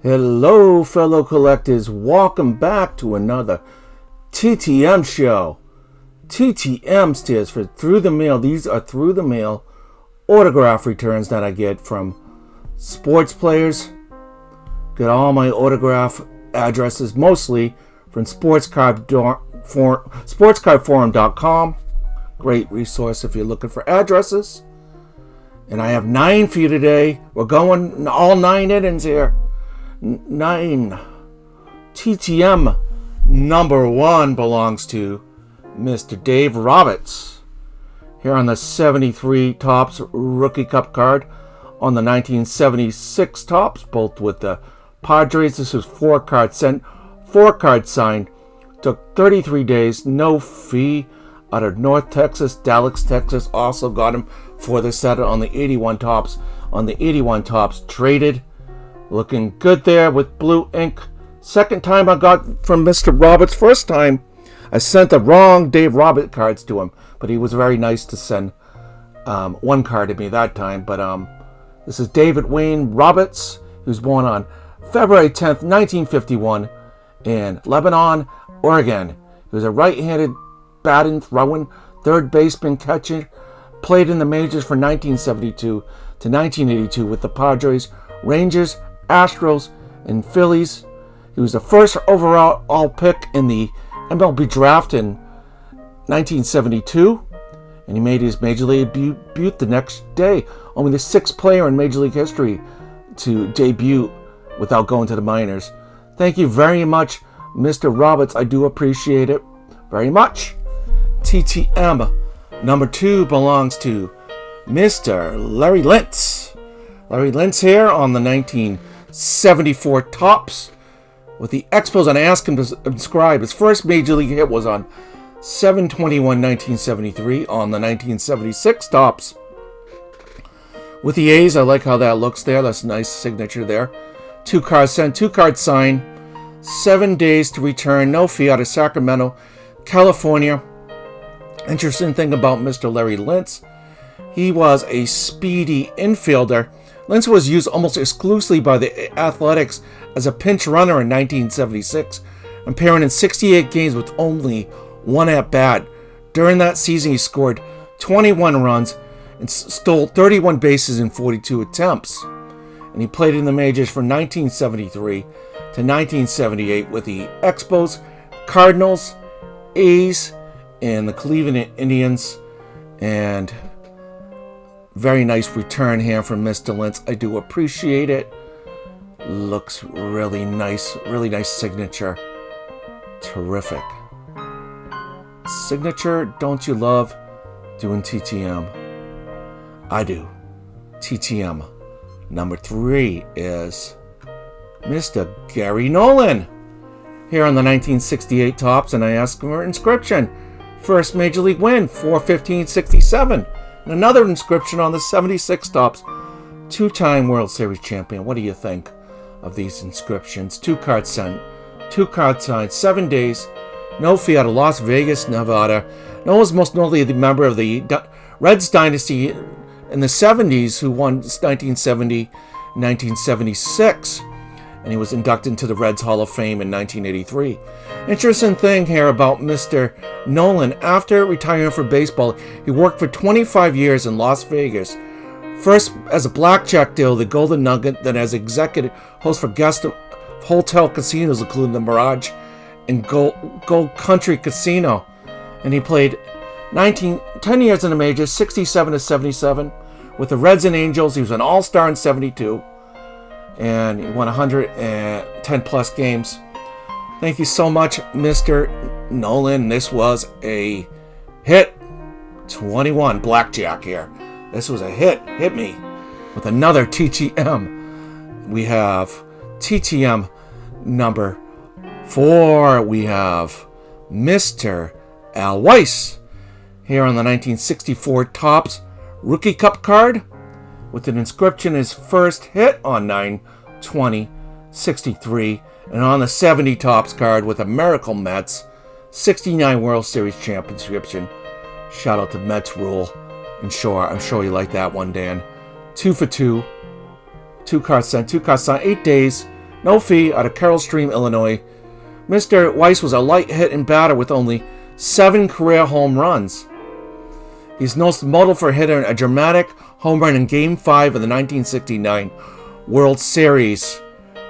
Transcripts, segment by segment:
Hello, fellow collectors. Welcome back to another TTM show. TTM stands for Through the Mail. These are through the mail autograph returns that I get from sports players. Get all my autograph addresses mostly from sportscardforum.com. Great resource if you're looking for addresses. And I have 9 for you today. We're going all 9 innings here. 9. TTM number 1 belongs to Mr. Dave Roberts. Here on the 73 Topps Rookie Cup card. On the 1976 Topps, both with the Padres. This was 4 card signed. Took 33 days, no fee. Out of North Texas, Dallas, Texas. Also got him for the set on the 81 Topps. On the 81 Topps, traded. Looking good there with blue ink. Second time I got from Mr. Roberts. First time I sent the wrong Dave Roberts cards to him, but he was very nice to send one card to me that time. But this is David Wayne Roberts, who's born on February 10th, 1951 in Lebanon, Oregon. He was a right-handed batting, throwing, third baseman, catcher. Played in the majors from 1972 to 1982 with the Padres, Rangers, Astros, and Phillies. He was the first overall pick in the MLB draft in 1972, and he made his Major League debut the next day. Only the 6th player in Major League history to debut without going to the minors. Thank you very much, Mr. Roberts. I do appreciate it very much. TTM number 2 belongs to Mr. Larry Lintz. Larry Lintz here on the 1974 Topps with the Expos, and I asked him to inscribe. His first Major League hit was on 7/21/1973 on the 1976 Topps. With the A's, I like how that looks there. That's a nice signature there. 2 cards sent, 2 cards signed. 7 days to return, no fee, out of Sacramento, California. Interesting thing about Mr. Larry Lintz, he was a speedy infielder. Lintz was used almost exclusively by the Athletics as a pinch runner in 1976, appearing in 68 games with only 1 at-bat. During that season, he scored 21 runs and stole 31 bases in 42 attempts. And he played in the majors from 1973 to 1978 with the Expos, Cardinals, A's, and the Cleveland Indians. And very nice return here from Mr. Lintz. I do appreciate it. Looks really nice signature. Terrific. Signature, don't you love doing TTM? I do. TTM number 3 is Mr. Gary Nolan. Here on the 1968 Topps, and I asked for inscription. First Major League win, 4/15/67. And another inscription on the 76 Topps. 2-time World Series champion. What do you think of these inscriptions? 2 cards sent, 2 cards signed, 7 days, no fee, out of Las Vegas, Nevada. Nolan was most notably the member of the Reds dynasty in the 70's, who won 1970, 1976. And he was inducted into the Reds Hall of Fame in 1983. Interesting thing here about Mr. Nolan. After retiring from baseball, he worked for 25 years in Las Vegas. First as a blackjack dealer, the Golden Nugget, then as executive host for guest hotel casinos, including the Mirage and Gold Country Casino. And he played 10 years in the majors, 67 to 77. With the Reds and Angels, he was an all-star in 72. And he won 110 plus games. Thank you so much, Mr. Nolan. This was a hit. 21 blackjack here. This was a hit. Hit me with another TTM. We have TTM number 4. We have Mr. Al Weis here on the 1964 Topps Rookie Cup card, with an inscription, his first hit on 9/20/63, and on the 70 Topps card with a Miracle Mets 69 World Series championship. Shout out to Mets Rule. And sure, I'm sure you like that one, Dan. 2 for 2. 2 cards sent, 2 cards signed, 8 days, no fee, out of Carroll Stream, Illinois. Mr. Weis was a light-hitting batter with only 7 career home runs. He's most notable for hitting a dramatic home run in Game 5 of the 1969 World Series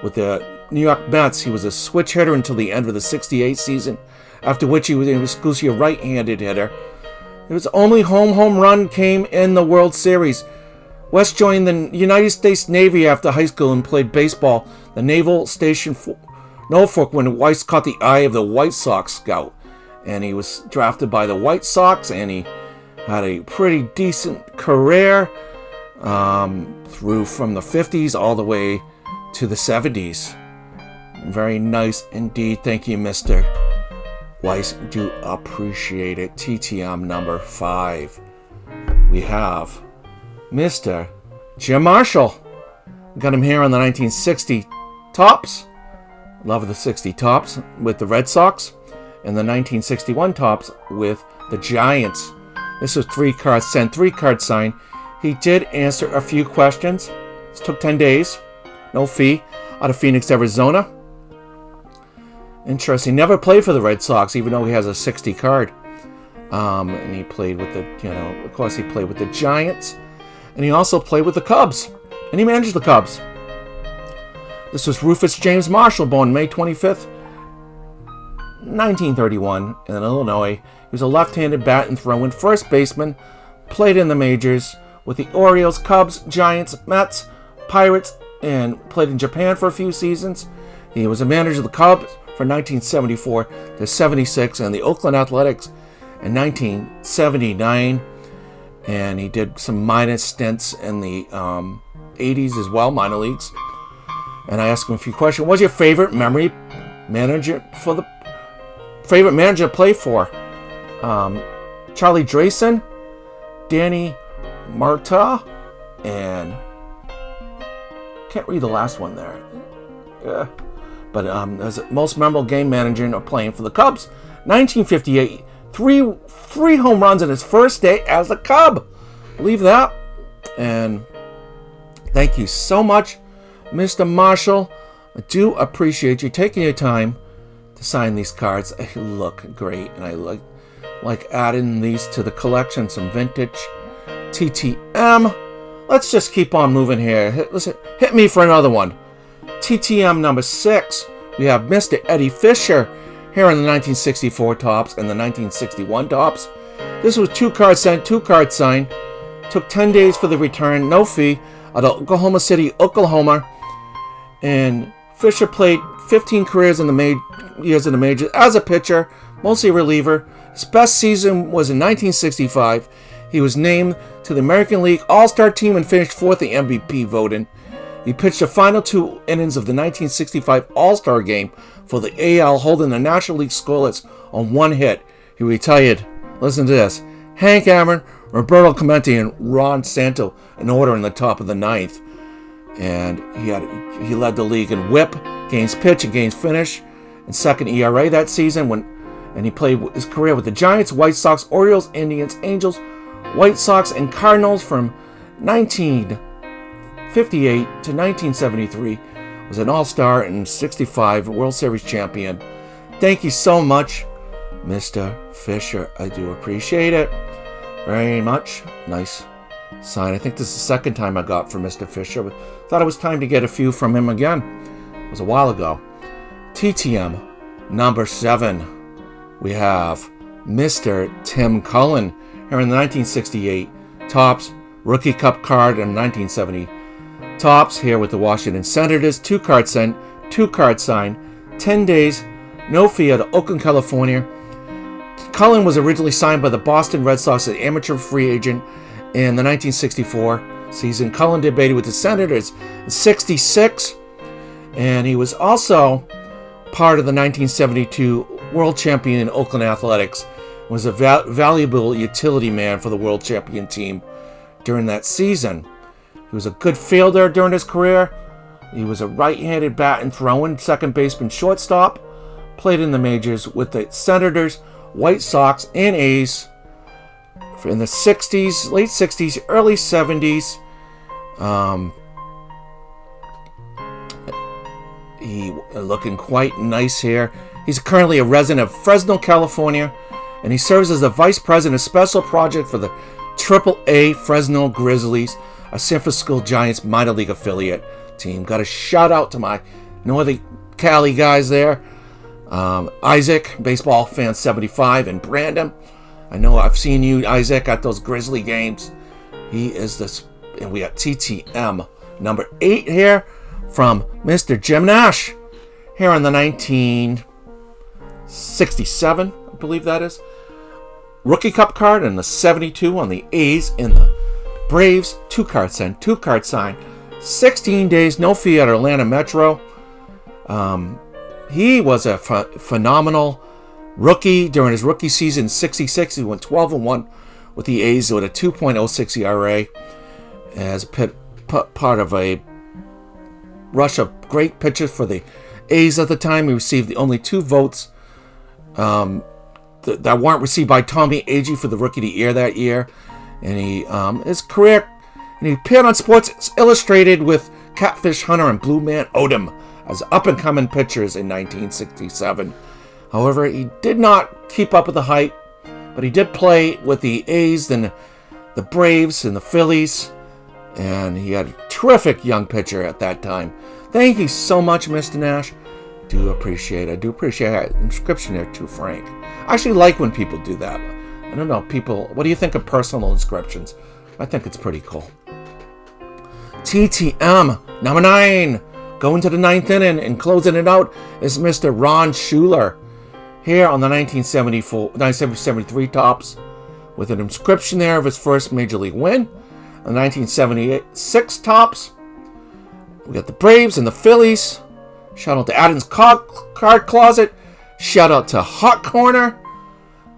with the New York Mets. He was a switch hitter until the end of the 68 season, after which he was exclusively a right-handed hitter. His only home run came in the World Series. West joined the United States Navy after high school and played baseball. The Naval Station Norfolk when Weis caught the eye of the White Sox scout. And he was drafted by the White Sox, and he had a pretty decent career through from the 50's all the way to the 70's. Very nice indeed. Thank you, Mr. Weis. Do appreciate it. TTM number 5. We have Mr. Jim Marshall. Got him here on the 1960 Topps. Love the 60 Topps with the Red Sox. And the 1961 Topps with the Giants. This was 3 cards sent, 3 cards signed. He did answer a few questions. It took 10 days. No fee. Out of Phoenix, Arizona. Interesting. Never played for the Red Sox, even though he has a 60 card. And he played with the, of course he played with the Giants. And he also played with the Cubs. And he managed the Cubs. This was Rufus James Marshall, born May 25th, 1931 in Illinois. He was a left-handed bat and throw-in first baseman. Played in the majors with the Orioles, Cubs, Giants, Mets, Pirates, and played in Japan for a few seasons. He was a manager of the Cubs from 1974 to 76 and the Oakland Athletics in 1979. And he did some minor stints in the 80s as well, minor leagues. And I asked him a few questions. What's your favorite manager to play for? Charlie Drayson, Danny Marta, and can't read the last one there. Yeah. But as a most memorable game manager playing for the Cubs, 1958, three home runs in his first day as a Cub. Believe that? And thank you so much, Mr. Marshall. I do appreciate you taking your time to sign these cards. They look great, and I like adding these to the collection. Some vintage TTM. Let's just keep on moving here. Hit me for another one. TTM number 6. We have Mr. Eddie Fisher here in the 1964 Topps and the 1961 Topps. This was 2 cards sent, 2 cards signed. Took 10 days for the return, no fee, out of Oklahoma City, Oklahoma. And Fisher played 15 years in the majors as a pitcher, mostly a reliever. His best season was in 1965. He was named to the American League All-Star team and finished 4th in MVP voting. He pitched the final 2 innings of the 1965 All-Star game for the AL, holding the National League scoreless on 1 hit. He retired, listen to this, Hank Aaron, Roberto Clemente, and Ron Santo in order in the top of the 9th. And he led the league in WHIP, games pitch, and games finish, and second ERA that season. And he played his career with the Giants, White Sox, Orioles, Indians, Angels, White Sox, and Cardinals from 1958 to 1973. Was an All-Star and 65 World Series champion. Thank you so much, Mr. Fisher. I do appreciate it very much. Nice sign. I think this is the second time I got from Mr. Fisher, but thought it was time to get a few from him again. It was a while ago. TTM number 7. We have Mr. Tim Cullen here in the 1968 Topps Rookie Cup card and 1970 Topps here with the Washington Senators. 2 cards sent, 2 cards signed, 10 days, no fee out of Oakland, California. Cullen was originally signed by the Boston Red Sox as an amateur free agent in the 1964 season. Cullen debuted with the Senators in 66, and he was also part of the 1972 World Champion Oakland Athletics. Was a valuable utility man for the World Champion team during that season. He was a good fielder during his career. He was a right-handed bat and throw-in, second baseman, shortstop. Played in the majors with the Senators, White Sox, and A's in the 60s, late 60s, early 70s. He looking quite nice here. He's currently a resident of Fresno, California, and he serves as the Vice President of Special Project for the AAA Fresno Grizzlies, a San Francisco Giants minor league affiliate team. Got a shout out to my Northern Cali guys there. Isaac, baseball fan 75, and Brandon. I know I've seen you, Isaac, at those Grizzly games. He is this, and we got TTM number 8 here from Mr. Jim Nash here on the 1967, I believe that is. Rookie Cup card and the 72 on the A's in the Braves. 2-card sign. 16 days, no fee at Atlanta Metro. He was a phenomenal rookie during his rookie season. 66, he went 12-1 with the A's with a 2.06 ERA as part of a rush of great pitchers for the A's at the time. He received the only 2 votes that weren't received by Tommy Agee for the Rookie of the Year that year. And his career, and he appeared on Sports Illustrated with Catfish Hunter and Blue Man Odom as up-and-coming pitchers in 1967. However, he did not keep up with the hype, but he did play with the A's and the Braves and the Phillies, and he had a terrific young pitcher at that time. Thank you so much, Mr. Nash. I do appreciate that inscription there too, Frank. I actually like when people do that. I don't know, people, what do you think of personal inscriptions? I think it's pretty cool. TTM, number 9. Going to the 9th inning and closing it out is Mr. Ron Schueler here on the 1973 Topps with an inscription there of his first Major League win. The 1976 Topps. We got the Braves and the Phillies. Shout out to Adams Card Closet. Shout out to Hot Corner.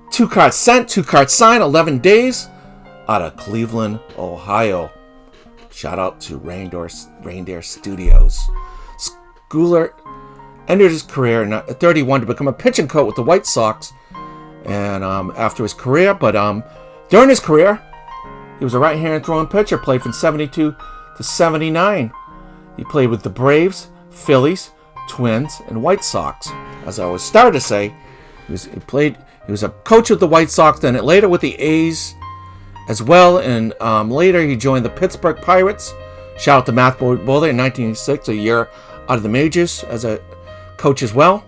2-card sent, 2-card sign, 11 days out of Cleveland, Ohio. Shout out to Reindeer Studios. Schueler ended his career at 31 to become a pitching coach with the White Sox. And after his career, during his career, he was a right-handed throwing pitcher, played from 72 to 79. He played with the Braves, Phillies, Twins, and White Sox. As I was starting to say, he was a coach with the White Sox, then later with the A's as well, and later he joined the Pittsburgh Pirates. Shout out to Matt Bowler in 1986, a year out of the majors as a coach as well.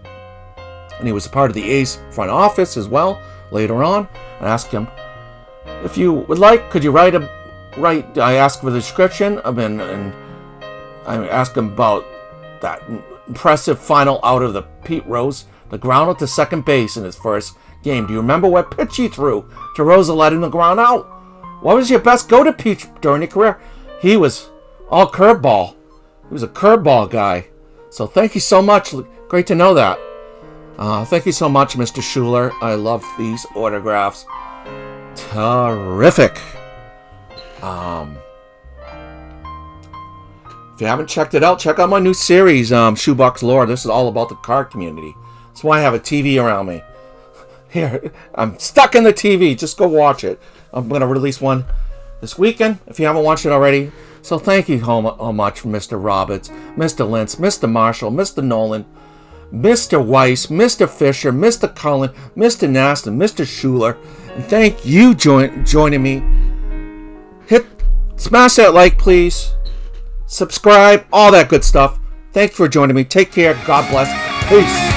And he was a part of the A's front office as well later on. I asked him, if you would like, could you write, I asked for the description, and I asked him about that impressive final out of the Pete Rose, the ground out to second base in his first game. Do you remember what pitch he threw to Rose letting the ground out? What was your best go-to pitch during your career? He was all curveball. He was a curveball guy. So thank you so much. Great to know that. Thank you so much, Mr. Schueler. I love these autographs. Terrific. If you haven't checked it out, check out my new series, Shoebox Lore. This is all about the card community. That's why I have a TV around me. Here, I'm stuck in the TV. Just go watch it. I'm going to release one this weekend if you haven't watched it already. So thank you so much, Mr. Roberts, Mr. Lintz, Mr. Marshall, Mr. Nolan, Mr. Weis, Mr. Fisher, Mr. Cullen, Mr. Nash, and Mr. Schueler. And thank you joining me. Smash that like, please. Subscribe, all that good stuff. Thank you for joining me. Take care. God bless. Peace.